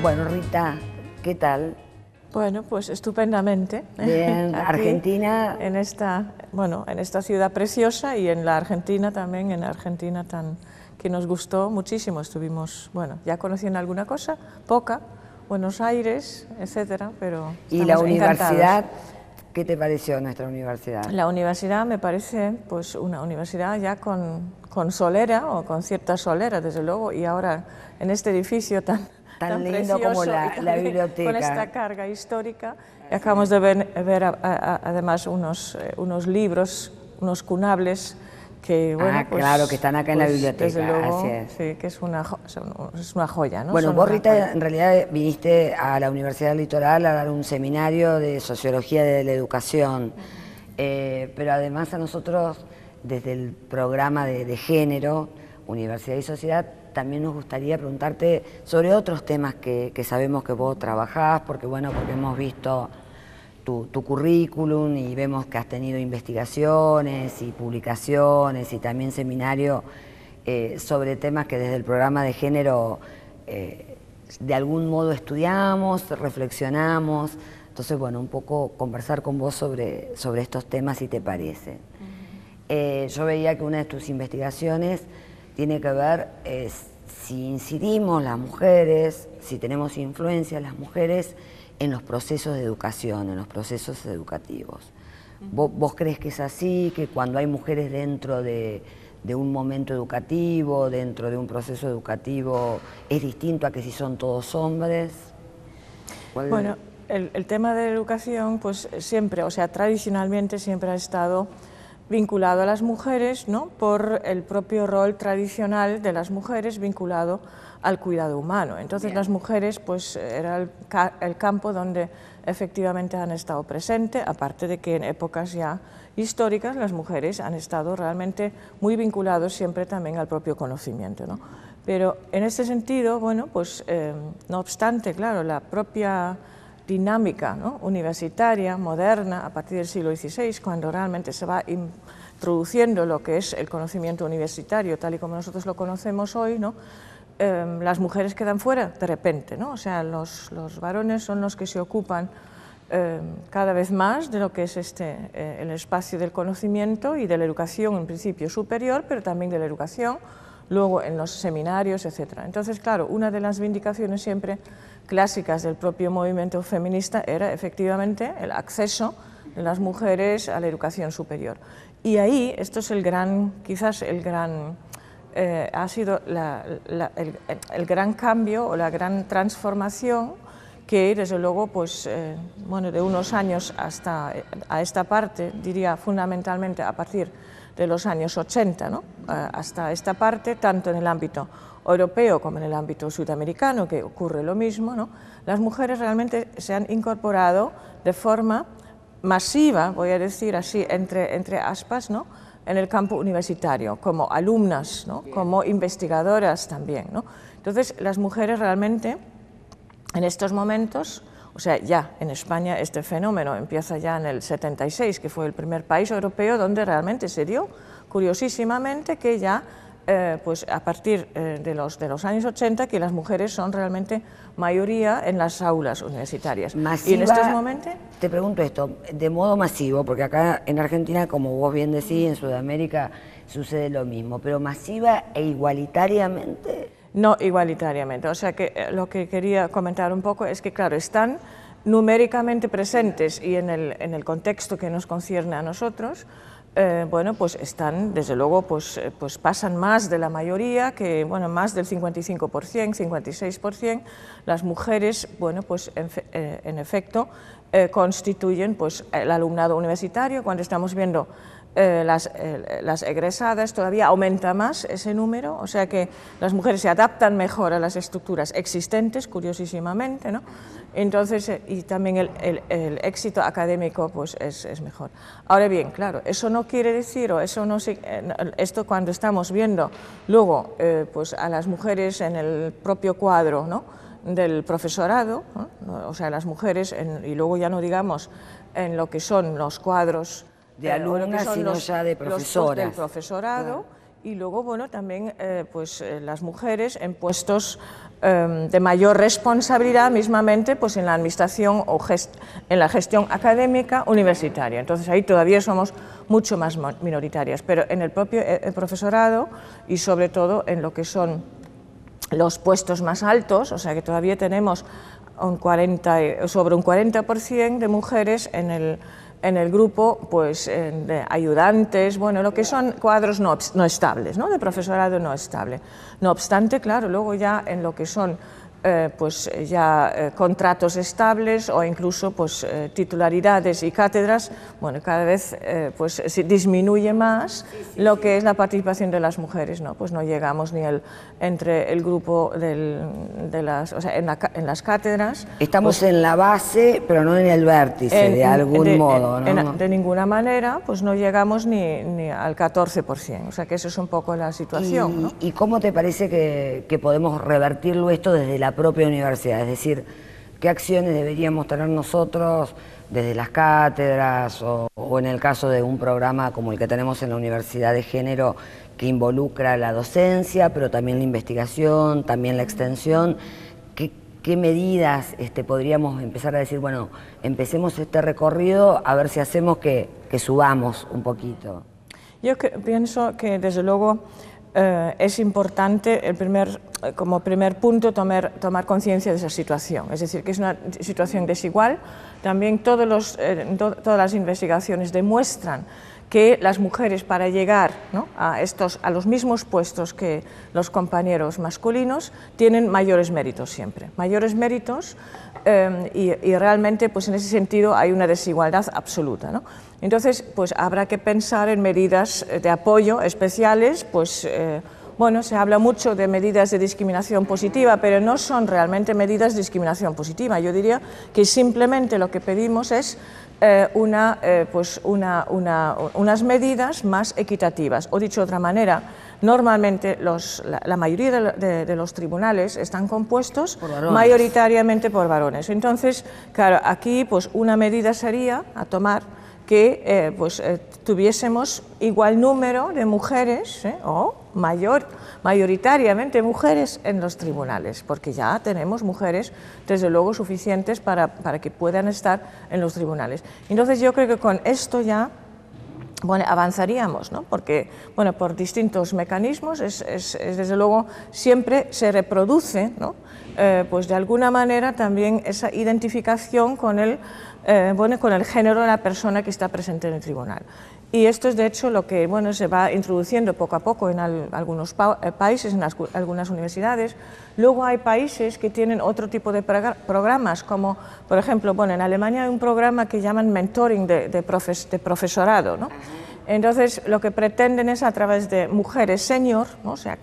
Bueno, Rita, ¿qué tal? Bueno, pues estupendamente. Bien, Aquí, Argentina. En esta ciudad preciosa y en la Argentina también, que nos gustó muchísimo. Estuvimos, ya conociendo alguna cosa, poca, Buenos Aires, etcétera, pero ¿Y la universidad? encantados. ¿Qué te pareció nuestra universidad? La universidad me parece pues una universidad ya con solera o con cierta solera, desde luego, y ahora en este edificio tan lindo como la biblioteca. Con esta carga histórica. Y acabamos de ver además unos libros, unos cunables que, claro, que están acá en la biblioteca, desde luego, así es. Sí, que es una joya, ¿no? Bueno, vos, Rita, en realidad viniste a la Universidad del Litoral a dar un seminario de Sociología de la Educación, pero además a nosotros, desde el programa de género, Universidad y Sociedad, también nos gustaría preguntarte sobre otros temas que sabemos que vos trabajás, porque hemos visto tu currículum y vemos que has tenido investigaciones y publicaciones y también seminario sobre temas que desde el programa de género de algún modo estudiamos, reflexionamos. Entonces, un poco conversar con vos sobre estos temas, si te parece. Yo veía que una de tus investigaciones tiene que ver si incidimos las mujeres, si tenemos influencia las mujeres en los procesos de educación, en los procesos educativos. ¿Vos crees que es así, que cuando hay mujeres dentro de un momento educativo, dentro de un proceso educativo, es distinto a que si son todos hombres? Bueno, el tema de la educación, pues siempre, tradicionalmente siempre ha estado vinculado a las mujeres, ¿no? Por el propio rol tradicional de las mujeres vinculado al cuidado humano. Entonces, bien, las mujeres, pues era el campo donde efectivamente han estado presentes, aparte de que en épocas ya históricas las mujeres han estado realmente muy vinculados siempre también al propio conocimiento, ¿no? Pero en este sentido, no obstante, claro, la propia dinámica, ¿no?, universitaria, moderna, a partir del siglo XVI, cuando realmente se va introduciendo lo que es el conocimiento universitario, tal y como nosotros lo conocemos hoy, ¿no?, las mujeres quedan fuera de repente, ¿no? O sea, los varones son los que se ocupan cada vez más de lo que es el espacio del conocimiento y de la educación en principio superior, pero también de la educación, luego en los seminarios, etc. Entonces, claro, una de las vindicaciones siempre clásicas del propio movimiento feminista era efectivamente el acceso de las mujeres a la educación superior. Y ahí, esto es ha sido el gran cambio o la gran transformación que, desde luego, de unos años hasta a esta parte, diría fundamentalmente a partir de los años 80, ¿no?, hasta esta parte, tanto en el ámbito europeo como en el ámbito sudamericano, que ocurre lo mismo, ¿no?, las mujeres realmente se han incorporado de forma masiva, voy a decir así, entre aspas, ¿no?, en el campo universitario, como alumnas, ¿no?, como investigadoras también, ¿no? Entonces, las mujeres realmente, en estos momentos, o sea, ya en España este fenómeno empieza ya en el 76, que fue el primer país europeo donde realmente se dio, curiosísimamente, que ya a partir de los años 80, que las mujeres son realmente mayoría en las aulas universitarias. Masiva, y en estos momentos... Te pregunto esto, de modo masivo, porque acá en Argentina, como vos bien decís, en Sudamérica sucede lo mismo, pero masiva e igualitariamente... No igualitariamente, o sea que lo que quería comentar un poco es que, claro, están numéricamente presentes y en el contexto que nos concierne a nosotros, están, desde luego, pasan más de la mayoría, que, más del 55%, 56%, las mujeres, en efecto, constituyen, el alumnado universitario. Cuando estamos viendo las egresadas, todavía aumenta más ese número, o sea que las mujeres se adaptan mejor a las estructuras existentes, curiosísimamente, ¿no? Entonces, y también el éxito académico es mejor. Ahora bien, claro, eso no quiere decir, esto cuando estamos viendo luego a las mujeres en el propio cuadro, ¿no?, del profesorado, ¿no?, o sea, las mujeres, y luego ya no digamos en lo que son los cuadros de alumnas, sino ya de profesoras. Del profesorado, claro, y luego, bueno, también las mujeres en puestos de mayor responsabilidad mismamente pues en la administración o en la gestión académica universitaria. Entonces ahí todavía somos mucho más minoritarias, pero en el propio profesorado y sobre todo en lo que son los puestos más altos, o sea que todavía tenemos sobre un 40% de mujeres en el grupo pues, de ayudantes, bueno, lo que son cuadros no estables, ¿no? De profesorado no estable. No obstante, claro, luego ya en lo que son contratos estables o incluso pues, titularidades y cátedras, bueno, cada vez se disminuye más lo que es la participación de las mujeres, ¿no? Pues no llegamos ni entre el grupo o sea, en las cátedras. Estamos pues, en la base, pero no en el vértice, de algún modo, ¿no? De ninguna manera, pues no llegamos ni al 14%, o sea que eso es un poco la situación, ¿no? ¿Y cómo te parece que podemos revertirlo esto desde la propia universidad? Es decir, ¿qué acciones deberíamos tener nosotros desde las cátedras o en el caso de un programa como el que tenemos en la Universidad de Género que involucra la docencia, pero también la investigación, también la extensión? ¿Qué medidas podríamos empezar a decir, bueno, empecemos este recorrido a ver si hacemos que subamos un poquito? Yo pienso que desde luego es importante como primer punto tomar conciencia de esa situación, es decir, que es una situación desigual. También todas las investigaciones demuestran que las mujeres para llegar, ¿no?, a los mismos puestos que los compañeros masculinos tienen mayores méritos siempre, mayores méritos y realmente pues en ese sentido hay una desigualdad absoluta, ¿no? Entonces pues habrá que pensar en medidas de apoyo especiales, pues bueno, se habla mucho de medidas de discriminación positiva, pero no son realmente medidas de discriminación positiva. Yo diría que simplemente lo que pedimos es unas medidas más equitativas. O dicho de otra manera, normalmente la mayoría de los tribunales están compuestos mayoritariamente por varones. Entonces, claro, aquí pues una medida sería a tomar que tuviésemos igual número de mujeres o mayoritariamente mujeres en los tribunales, porque ya tenemos mujeres desde luego suficientes para que puedan estar en los tribunales. Entonces yo creo que con esto ya bueno, avanzaríamos, ¿no? Porque bueno, por distintos mecanismos es desde luego siempre se reproduce, ¿no? Pues de alguna manera también esa identificación con el género de la persona que está presente en el tribunal. Y esto es de hecho lo que bueno, se va introduciendo poco a poco en algunos países, en algunas universidades. Luego hay países que tienen otro tipo de programas, como por ejemplo, bueno, en Alemania hay un programa que llaman mentoring de profesorado, ¿no? Entonces, lo que pretenden es a través de mujeres senior, ¿no? O sea,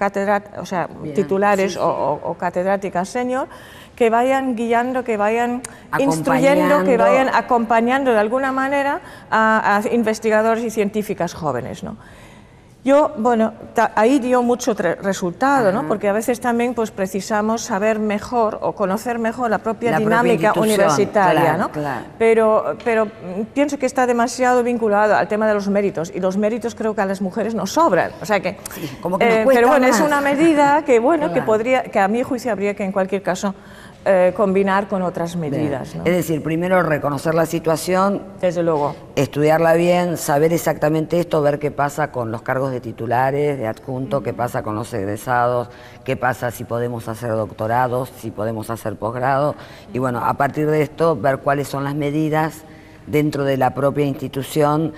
titulares o catedráticas senior, que vayan guiando, que vayan instruyendo, que vayan acompañando de alguna manera a investigadores y científicas jóvenes, ¿no? Yo, bueno, ahí dio mucho resultado, ¿no? Porque a veces también pues, precisamos saber mejor o conocer mejor la propia dinámica universitaria, claro, ¿no? Claro. Pero pienso que está demasiado vinculado al tema de los méritos, y los méritos creo que a las mujeres nos sobran, o sea que, sí, como que nos cuesta pero bueno, más. es una medida que, bueno, claro. que a mi juicio habría que en cualquier caso combinar con otras medidas, ¿no? Es decir, primero reconocer la situación, desde luego, estudiarla bien, saber exactamente esto, ver qué pasa con los cargos de titulares, de adjunto, qué pasa con los egresados, qué pasa si podemos hacer doctorados, si podemos hacer posgrado, y bueno, a partir de esto ver cuáles son las medidas dentro de la propia institución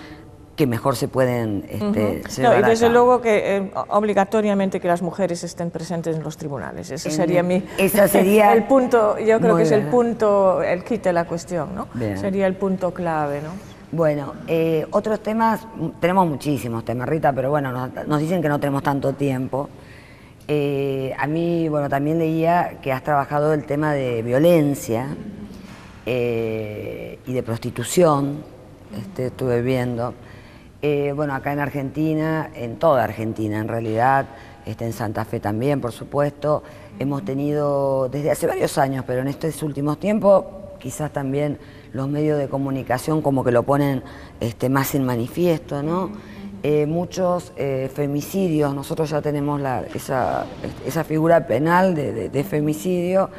que mejor se pueden llevar y desde acá. luego que obligatoriamente que las mujeres estén presentes en los tribunales. Ese sería el punto, yo creo que es el punto, el kit de la cuestión, ¿no? Bien. Sería el punto clave, ¿no? Bueno, otros temas, tenemos muchísimos temas, Rita, pero bueno, nos dicen que no tenemos tanto tiempo. A mí, bueno, también leía que has trabajado el tema de violencia y de prostitución, estuve viendo. Bueno, acá en Argentina, en toda Argentina en realidad, en Santa Fe también, por supuesto, hemos tenido desde hace varios años, pero en estos últimos tiempos, quizás también los medios de comunicación como que lo ponen más en manifiesto, ¿no? muchos femicidios. Nosotros ya tenemos esa figura penal de femicidio,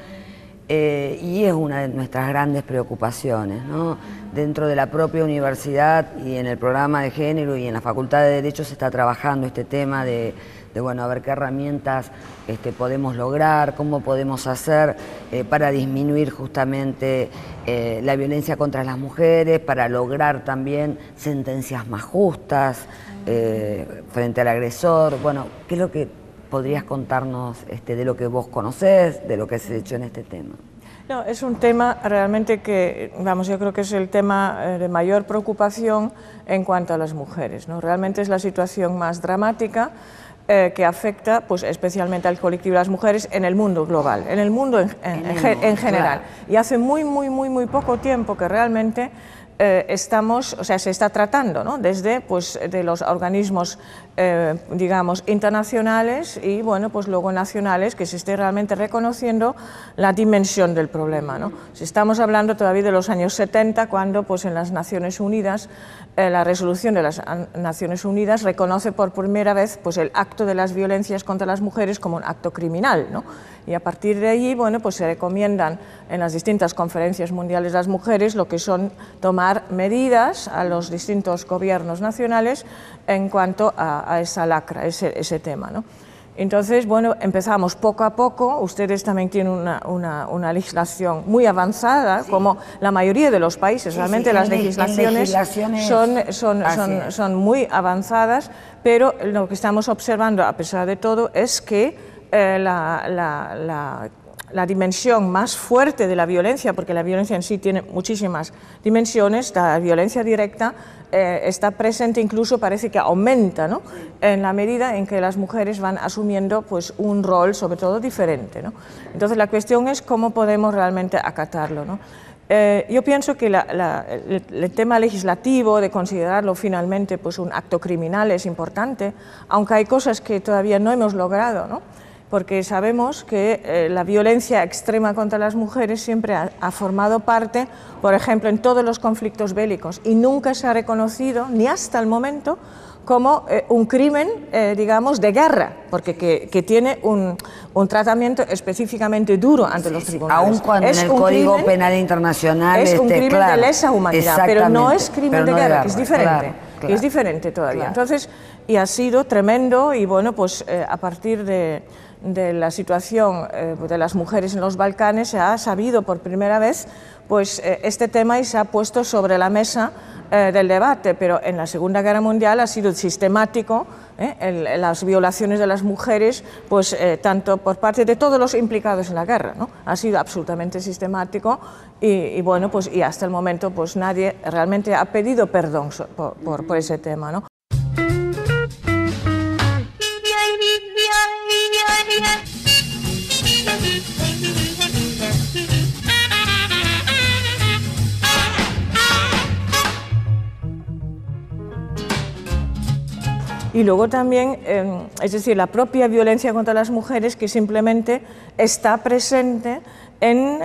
y es una de nuestras grandes preocupaciones, ¿no? Dentro de la propia universidad y en el programa de género y en la Facultad de Derecho se está trabajando este tema de bueno, a ver qué herramientas podemos lograr, cómo podemos hacer para disminuir justamente la violencia contra las mujeres, para lograr también sentencias más justas frente al agresor. Bueno, ¿qué es lo que podrías contarnos de lo que vos conocés, de lo que se ha hecho en este tema? No, es un tema realmente que, vamos, yo creo que es el tema de mayor preocupación en cuanto a las mujeres, ¿no? Realmente es la situación más dramática que afecta pues, especialmente al colectivo de las mujeres en el mundo global, en el mundo en general. Claro. Y hace muy poco tiempo que realmente se está tratando, ¿no? Desde pues, de los organismos digamos internacionales y bueno, pues luego nacionales, que se esté realmente reconociendo la dimensión del problema, ¿no? Si estamos hablando todavía de los años 70, cuando pues, en las Naciones Unidas la resolución de las Naciones Unidas reconoce por primera vez pues, el acto de las violencias contra las mujeres como un acto criminal, ¿no? Y a partir de allí, bueno, pues se recomiendan en las distintas conferencias mundiales de las mujeres lo que son tomar medidas a los distintos gobiernos nacionales en cuanto a esa lacra, ese tema, ¿no? Entonces, bueno, empezamos poco a poco. Ustedes también tienen una legislación muy avanzada, sí, como la mayoría de los países. Sí, realmente sí, las legislaciones son muy avanzadas, pero lo que estamos observando, a pesar de todo, es que la dimensión más fuerte de la violencia, porque la violencia en sí tiene muchísimas dimensiones, la violencia directa está presente, incluso parece que aumenta, ¿no? En la medida en que las mujeres van asumiendo pues, un rol sobre todo diferente, ¿no? Entonces la cuestión es cómo podemos realmente acatarlo, ¿no? Yo pienso que el tema legislativo de considerarlo finalmente pues, un acto criminal es importante, aunque hay cosas que todavía no hemos logrado, ¿no? Porque sabemos que la violencia extrema contra las mujeres siempre ha formado parte, por ejemplo, en todos los conflictos bélicos, y nunca se ha reconocido, ni hasta el momento, como un crimen, digamos, de guerra, porque que tiene un tratamiento específicamente duro ante los tribunales. Aun cuando en el Código Penal Internacional es un crimen claro, de lesa humanidad, pero no es crimen de guerra, que es diferente, claro, es diferente todavía. Claro. Entonces, y ha sido tremendo, y bueno, pues a partir de la situación de las mujeres en los Balcanes se ha sabido por primera vez pues, este tema y se ha puesto sobre la mesa del debate, pero en la Segunda Guerra Mundial ha sido sistemático las violaciones de las mujeres, pues, tanto por parte de todos los implicados en la guerra, ¿no? Ha sido absolutamente sistemático y bueno, pues, y hasta el momento pues, nadie realmente ha pedido perdón por ese tema, ¿no? Y luego también, es decir, la propia violencia contra las mujeres, que simplemente está presente en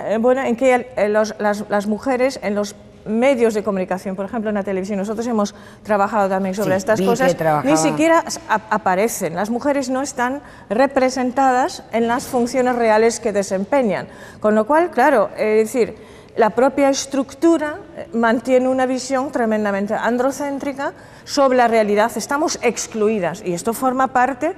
que las mujeres en los medios de comunicación, por ejemplo en la televisión, nosotros hemos trabajado también sobre estas cosas, ni siquiera aparecen, las mujeres no están representadas en las funciones reales que desempeñan, con lo cual, claro, es decir, la propia estructura mantiene una visión tremendamente androcéntrica sobre la realidad, estamos excluidas y esto forma parte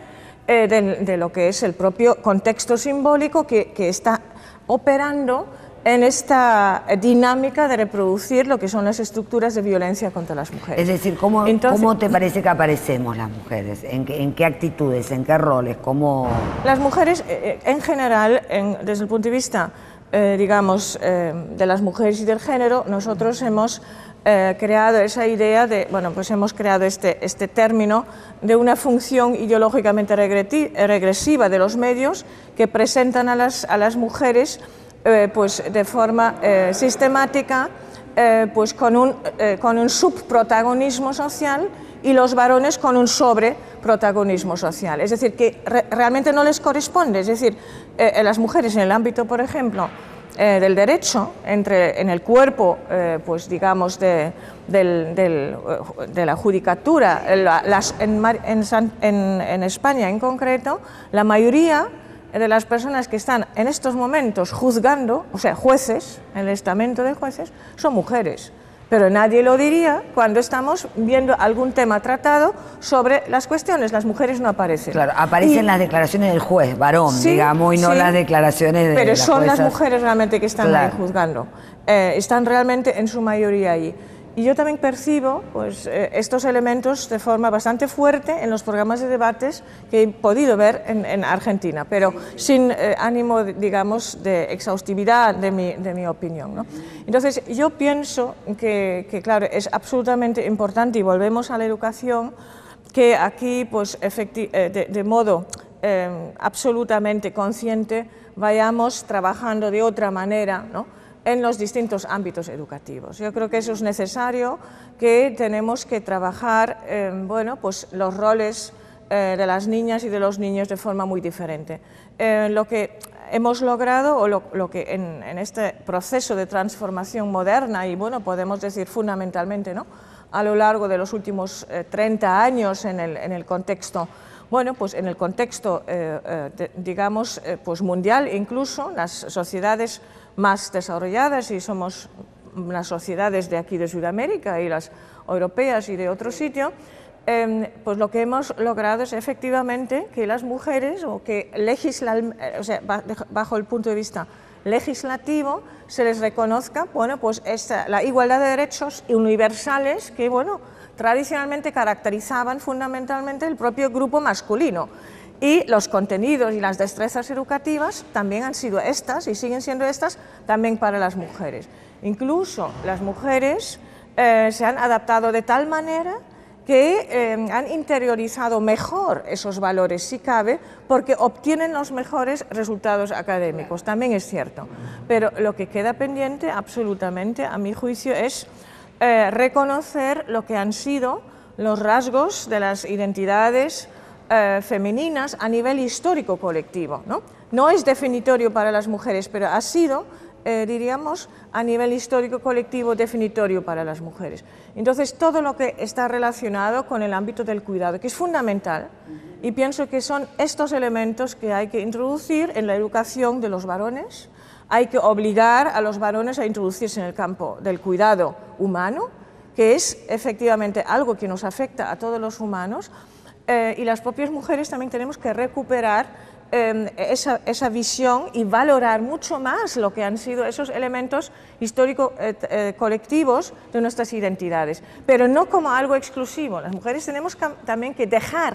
de lo que es el propio contexto simbólico que está operando en esta dinámica de reproducir lo que son las estructuras de violencia contra las mujeres. Es decir, ¿cómo te parece que aparecemos las mujeres? ¿En qué actitudes? ¿En qué roles? ¿Cómo? Las mujeres, en general, desde el punto de vista, digamos, de las mujeres y del género, nosotros hemos creado esa idea de, bueno, pues hemos creado este término de una función ideológicamente regresiva de los medios que presentan a las mujeres pues de forma sistemática, pues con un subprotagonismo social y los varones con un sobreprotagonismo social. Es decir, que realmente no les corresponde. Es decir, las mujeres en el ámbito, por ejemplo, del derecho en el cuerpo, pues digamos, de la judicatura. En España en concreto, la mayoría de las personas que están en estos momentos juzgando, o sea, jueces, en el estamento de jueces, son mujeres. Pero nadie lo diría cuando estamos viendo algún tema tratado sobre las cuestiones. Las mujeres no aparecen. Claro, aparecen las declaraciones del juez, varón, sí, digamos, y no las declaraciones de pero las son juezas. las mujeres realmente que están ahí juzgando. Están realmente en su mayoría ahí. Y yo también percibo pues, estos elementos de forma bastante fuerte en los programas de debates que he podido ver en Argentina, pero sin ánimo, digamos, de exhaustividad de mi opinión, ¿no? Entonces, yo pienso que, claro, es absolutamente importante, y volvemos a la educación, que aquí, pues, de modo absolutamente consciente, vayamos trabajando de otra manera, ¿no?, en los distintos ámbitos educativos. Yo creo que eso es necesario, que tenemos que trabajar bueno, pues los roles de las niñas y de los niños de forma muy diferente. Lo que hemos logrado, o lo que en este proceso de transformación moderna, y bueno, podemos decir fundamentalmente, ¿no?, a lo largo de los últimos 30 años en el contexto, bueno, pues en el contexto, digamos, pues mundial, incluso las sociedades más desarrolladas, y somos las sociedades de aquí de Sudamérica y las europeas y de otro sitio, pues lo que hemos logrado es efectivamente que las mujeres, o que o sea, bajo el punto de vista legislativo, se les reconozca, bueno, pues la igualdad de derechos universales que, bueno, tradicionalmente caracterizaban fundamentalmente el propio grupo masculino. Y los contenidos y las destrezas educativas también han sido estas, y siguen siendo estas, también para las mujeres. Incluso las mujeres se han adaptado de tal manera que han interiorizado mejor esos valores, si cabe, porque obtienen los mejores resultados académicos, también es cierto. Pero lo que queda pendiente, absolutamente, a mi juicio, es reconocer lo que han sido los rasgos de las identidades femeninas a nivel histórico colectivo, ¿no? No es definitorio para las mujeres, pero ha sido, diríamos, a nivel histórico colectivo definitorio para las mujeres. Entonces, todo lo que está relacionado con el ámbito del cuidado, que es fundamental, y pienso que son estos elementos que hay que introducir en la educación de los varones. Hay que obligar a los varones a introducirse en el campo del cuidado humano, que es efectivamente algo que nos afecta a todos los humanos, y las propias mujeres también tenemos que recuperar esa visión y valorar mucho más lo que han sido esos elementos históricos colectivos de nuestras identidades, pero no como algo exclusivo. Las mujeres tenemos también que dejar,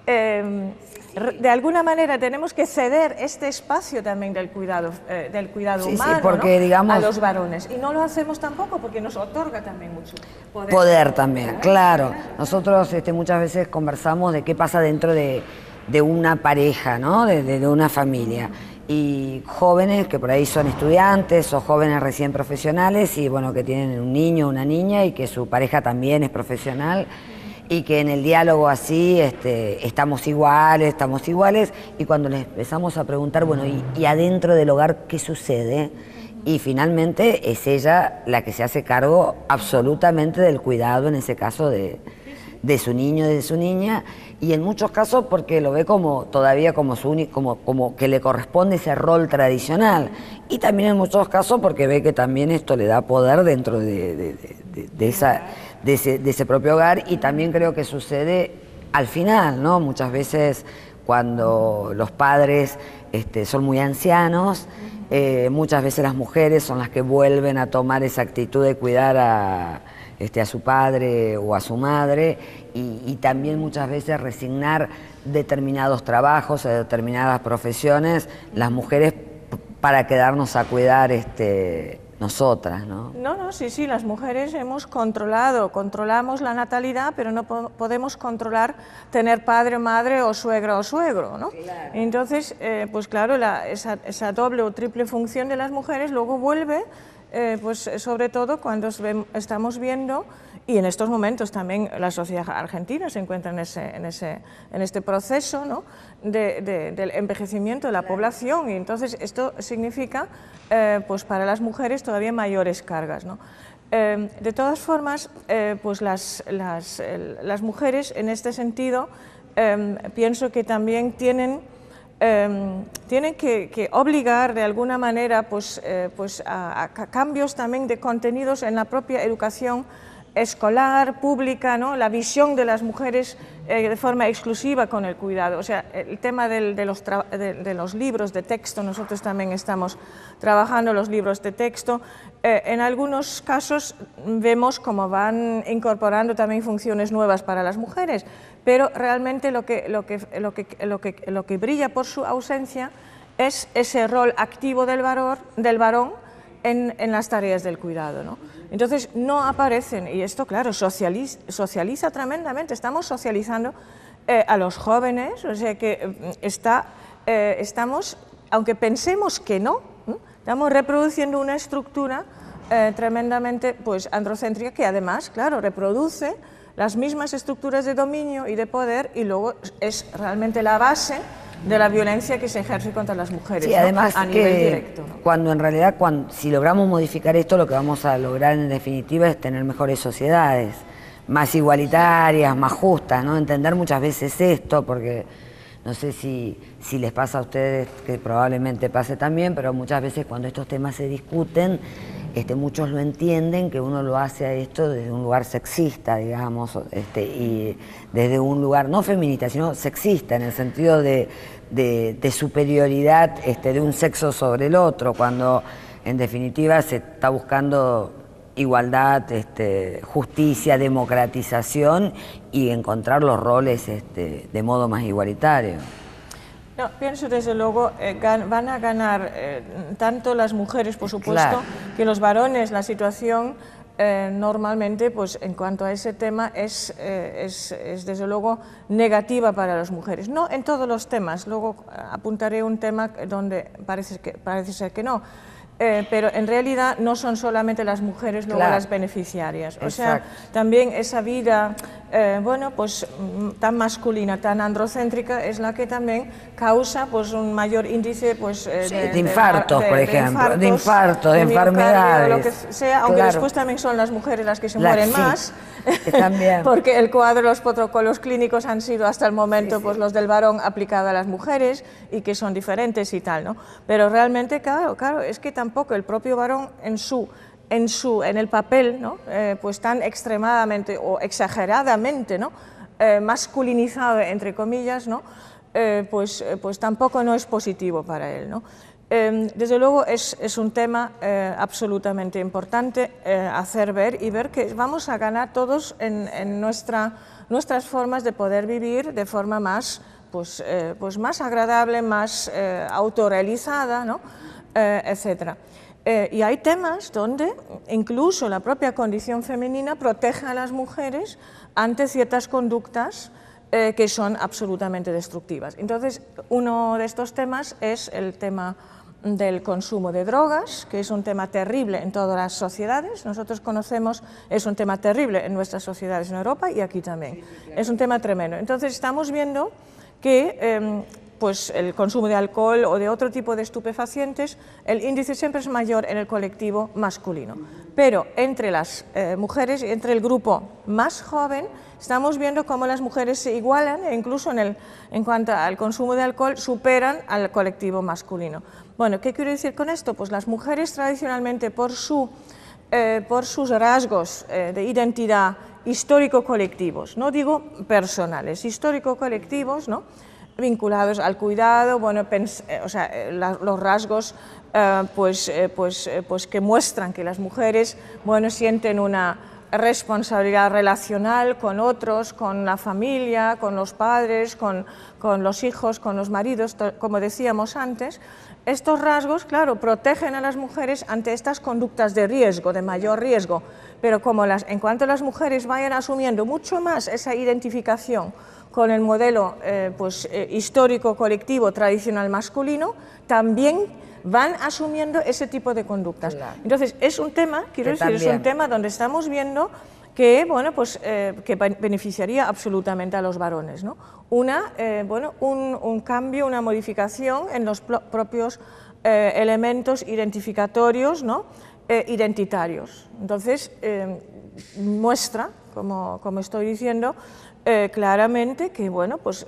de alguna manera tenemos que ceder este espacio también del cuidado humano, porque, ¿no?, digamos, a los varones, y no lo hacemos tampoco porque nos otorga también mucho poder también, claro. Nosotros muchas veces conversamos de qué pasa dentro de una pareja, ¿no?, de una familia, y jóvenes que por ahí son estudiantes o jóvenes recién profesionales, y bueno, que tienen un niño o una niña y que su pareja también es profesional, y que en el diálogo así estamos iguales, y cuando les empezamos a preguntar, bueno, y adentro del hogar, ¿qué sucede? Y finalmente es ella la que se hace cargo absolutamente del cuidado, en ese caso de su niño, de su niña, y en muchos casos porque lo ve todavía como que le corresponde ese rol tradicional, y también en muchos casos porque ve que también esto le da poder dentro de ese propio hogar. Y también creo que sucede al final, ¿no? Muchas veces cuando los padres son muy ancianos, muchas veces las mujeres son las que vuelven a tomar esa actitud de cuidar a su padre o a su madre, y también muchas veces resignar determinados trabajos, determinadas profesiones, las mujeres, para quedarnos a cuidar nosotras, ¿no? No, sí, las mujeres controlamos la natalidad, pero no podemos controlar tener padre, madre o suegra o suegro, ¿no? Claro. Entonces, pues claro, esa doble o triple función de las mujeres luego vuelve pues sobre todo cuando estamos viendo, y en estos momentos también la sociedad argentina se encuentra en este proceso, ¿no?, del envejecimiento de la población, y entonces esto significa pues para las mujeres todavía mayores cargas, ¿no? De todas formas, pues las mujeres en este sentido pienso que también tienen que obligar de alguna manera pues a cambios también de contenidos en la propia educación escolar, pública, ¿no?, la visión de las mujeres de forma exclusiva con el cuidado. O sea, el tema de los libros de texto, nosotros también estamos trabajando los libros de texto. En algunos casos vemos cómo van incorporando también funciones nuevas para las mujeres, pero realmente lo que brilla por su ausencia es ese rol activo del varón en las tareas del cuidado, ¿no? Entonces no aparecen, y esto claro socializa tremendamente, estamos socializando a los jóvenes, o sea que estamos, aunque pensemos que no, estamos reproduciendo una estructura tremendamente pues androcéntrica, que además, claro, reproduce las mismas estructuras de dominio y de poder, y luego es realmente la base de la violencia que se ejerce contra las mujeres, sí, además, ¿no?, a nivel directo, ¿no? Cuando en realidad, si logramos modificar esto, lo que vamos a lograr en definitiva es tener mejores sociedades, más igualitarias, más justas, ¿no? Entender muchas veces esto, porque no sé si les pasa a ustedes, que probablemente pase también, pero muchas veces cuando estos temas se discuten, muchos lo entienden que uno lo hace a esto desde un lugar sexista, digamos, y desde un lugar no feminista, sino sexista, en el sentido de superioridad de un sexo sobre el otro, cuando en definitiva se está buscando igualdad, justicia, democratización y encontrar los roles de modo más igualitario. No, pienso desde luego van a ganar tanto las mujeres, por supuesto, claro, que los varones. La situación normalmente, pues en cuanto a ese tema, es desde luego negativa para las mujeres. No en todos los temas, luego apuntaré un tema donde parece ser que no. Pero en realidad no son solamente las mujeres luego, claro, las beneficiarias. O sea, también esa vida, bueno, pues tan masculina, tan androcéntrica, es la que también causa pues un mayor índice pues, de infartos, por ejemplo, de enfermedades, lo que sea, aunque claro, después también son las mujeres las que se mueren más. También. Porque el cuadro, los protocolos clínicos han sido hasta el momento pues los del varón aplicado a las mujeres y que son diferentes y tal, ¿no? Pero realmente, claro, es que tampoco el propio varón en el papel, ¿no?, pues tan extremadamente o exageradamente, ¿no?, masculinizado, entre comillas, ¿no?, pues tampoco no es positivo para él, ¿no? Desde luego es un tema absolutamente importante hacer ver y ver que vamos a ganar todos en nuestras formas de poder vivir de forma más, pues más agradable, más autorrealizada, ¿no?, etcétera. Y hay temas donde incluso la propia condición femenina protege a las mujeres ante ciertas conductas que son absolutamente destructivas. Entonces, uno de estos temas es el tema del consumo de drogas, que es un tema terrible en todas las sociedades. Nosotros conocemos, es un tema terrible en nuestras sociedades en Europa y aquí también. Es un tema tremendo. Entonces, estamos viendo que pues el consumo de alcohol o de otro tipo de estupefacientes, el índice siempre es mayor en el colectivo masculino. Pero entre las mujeres, entre el grupo más joven, estamos viendo cómo las mujeres se igualan e incluso en cuanto al consumo de alcohol superan al colectivo masculino. Bueno, ¿qué quiero decir con esto? Pues las mujeres tradicionalmente por sus rasgos de identidad histórico-colectivos, no digo personales, histórico-colectivos, ¿no?, vinculados al cuidado, bueno, o sea, los rasgos pues que muestran que las mujeres, bueno, sienten una responsabilidad relacional con otros, con la familia, con los padres, con los hijos, con los maridos, como decíamos antes. Estos rasgos, claro, protegen a las mujeres ante estas conductas de riesgo, de mayor riesgo, pero como en cuanto las mujeres vayan asumiendo mucho más esa identificación con el modelo histórico colectivo tradicional masculino, también van asumiendo ese tipo de conductas. Claro. Entonces, es un tema, quiero decir, es un tema donde estamos viendo que, que beneficiaría absolutamente a los varones, ¿no? Un cambio, una modificación en los propios elementos identificatorios, ¿no? Identitarios. Entonces, muestra, como estoy diciendo, claramente que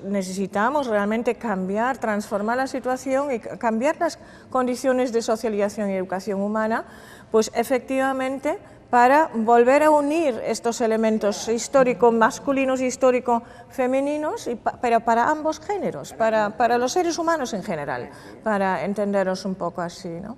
necesitamos realmente cambiar, transformar la situación y cambiar las condiciones de socialización y educación humana, pues efectivamente para volver a unir estos elementos histórico masculinos y histórico femeninos, pero para ambos géneros, para los seres humanos en general, para entenderlos un poco así, ¿no?